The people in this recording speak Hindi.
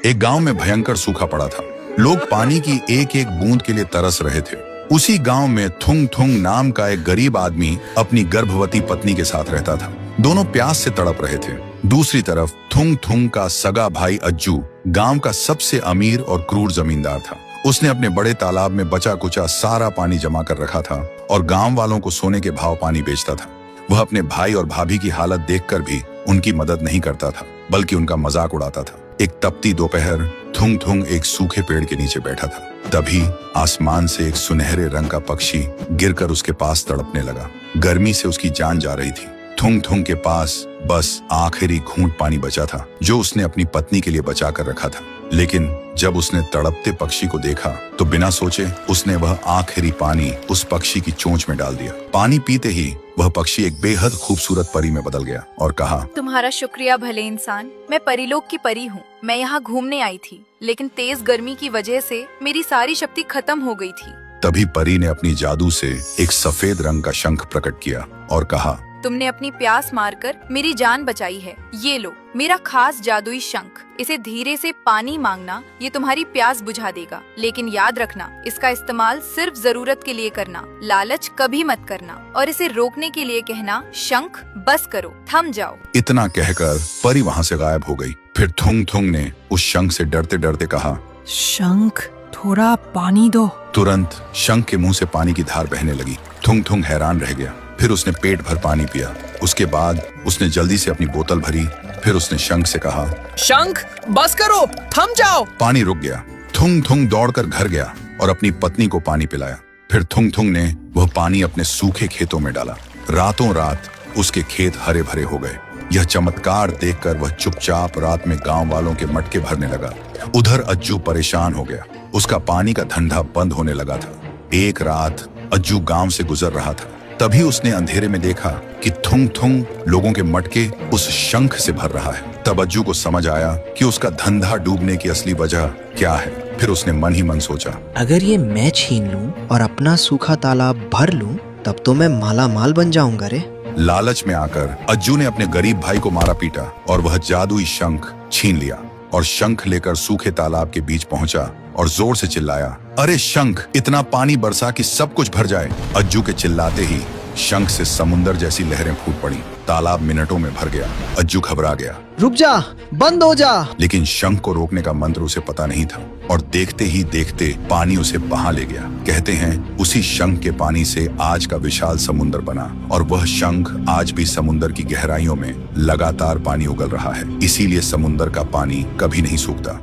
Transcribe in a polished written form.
एक गांव में भयंकर सूखा पड़ा था। लोग पानी की एक एक बूंद के लिए तरस रहे थे। उसी गांव में थुंग थुंग नाम का एक गरीब आदमी अपनी गर्भवती पत्नी के साथ रहता था। दोनों प्यास से तड़प रहे थे। दूसरी तरफ थुंग थुंग का सगा भाई अज्जू गांव का सबसे अमीर और क्रूर जमींदार था। उसने अपने बड़े तालाब में बचा कुचा सारा पानी जमा कर रखा था और गांव वालों को सोने के भाव पानी बेचता था। वह अपने भाई और भाभी की हालत देखकर भी उनकी मदद नहीं करता था, बल्कि उनका मजाक उड़ाता था। एक तपती दोपहर थुंग थुंग एक सूखे पेड़ के नीचे बैठा था। तभी आसमान से एक सुनहरे रंग का पक्षी गिरकर उसके पास तड़पने लगा। गर्मी से उसकी जान जा रही थी। थुंग थुंग के पास बस आखिरी घूंट पानी बचा था, जो उसने अपनी पत्नी के लिए बचा कर रखा था। लेकिन जब उसने तड़पते पक्षी को देखा तो बिना सोचे उसने वह आखिरी पानी उस पक्षी की चोंच में डाल दिया। पानी पीते ही वह पक्षी एक बेहद खूबसूरत परी में बदल गया और कहा, तुम्हारा शुक्रिया भले इंसान। मैं परीलोक की परी हूँ। मैं यहाँ घूमने आई थी, लेकिन तेज गर्मी की वजह से मेरी सारी शक्ति खत्म हो गई थी। तभी परी ने अपनी जादू से एक सफेद रंग का शंख प्रकट किया और कहा, तुमने अपनी प्यास मारकर मेरी जान बचाई है। ये लो मेरा खास जादुई शंख। इसे धीरे से पानी मांगना, ये तुम्हारी प्यास बुझा देगा। लेकिन याद रखना, इसका इस्तेमाल सिर्फ जरूरत के लिए करना, लालच कभी मत करना। और इसे रोकने के लिए कहना, शंख बस करो, थम जाओ। इतना कहकर परी वहाँ से गायब हो गई। फिर थुंग थुंग ने उस शंख से डरते डरते कहा, शंख थोड़ा पानी दो। तुरंत शंख के मुंह से पानी की धार बहने लगी। थुंग थुंग हैरान रह गया। फिर उसने पेट भर पानी पिया। उसके बाद उसने जल्दी से अपनी बोतल भरी। फिर उसने शंख से कहा, शंख बस करो, थम जाओ। पानी रुक गया। थुंग थुंग दौड़कर घर गया और अपनी पत्नी को पानी पिलाया। फिर थुंग थुंग ने वह पानी अपने सूखे खेतों में डाला। रातों रात उसके खेत हरे भरे हो गए। यह चमत्कार देखकर वह चुपचाप रात में गांव वालों के मटके भरने लगा। उधर अज्जू परेशान हो गया। उसका पानी का धंधा बंद होने लगा था। एक रात अज्जू गांव से गुजर रहा था। तभी उसने अंधेरे में देखा कि थुंग थुंग लोगों के मटके उस शंख से भर रहा है। तब अज्जू को समझ आया कि उसका धंधा डूबने की असली वजह क्या है। फिर उसने मन ही मन सोचा, अगर ये मैं छीन लूं और अपना सूखा तालाब भर लूं, तब तो मैं माला माल बन जाऊंगा रे। लालच में आकर अज्जू ने अपने गरीब भाई को मारा पीटा और वह जादुई शंख छीन लिया और शंख लेकर सूखे तालाब के बीच पहुंचा और जोर से चिल्लाया, अरे शंख, इतना पानी बरसा कि सब कुछ भर जाए। अज्जू के चिल्लाते ही शंख से समुंदर जैसी लहरें फूट पड़ी। तालाब मिनटों में भर गया। अज्जू घबरा गया। रुक जा, बंद हो जा। लेकिन शंख को रोकने का मंत्र उसे पता नहीं था और देखते ही देखते पानी उसे बहा ले गया। कहते हैं उसी शंख के पानी से आज का विशाल समुंदर बना और वह शंख आज भी समुंदर की गहराइयों में लगातार पानी उगल रहा है। इसीलिए समुंदर का पानी कभी नहीं सूखता।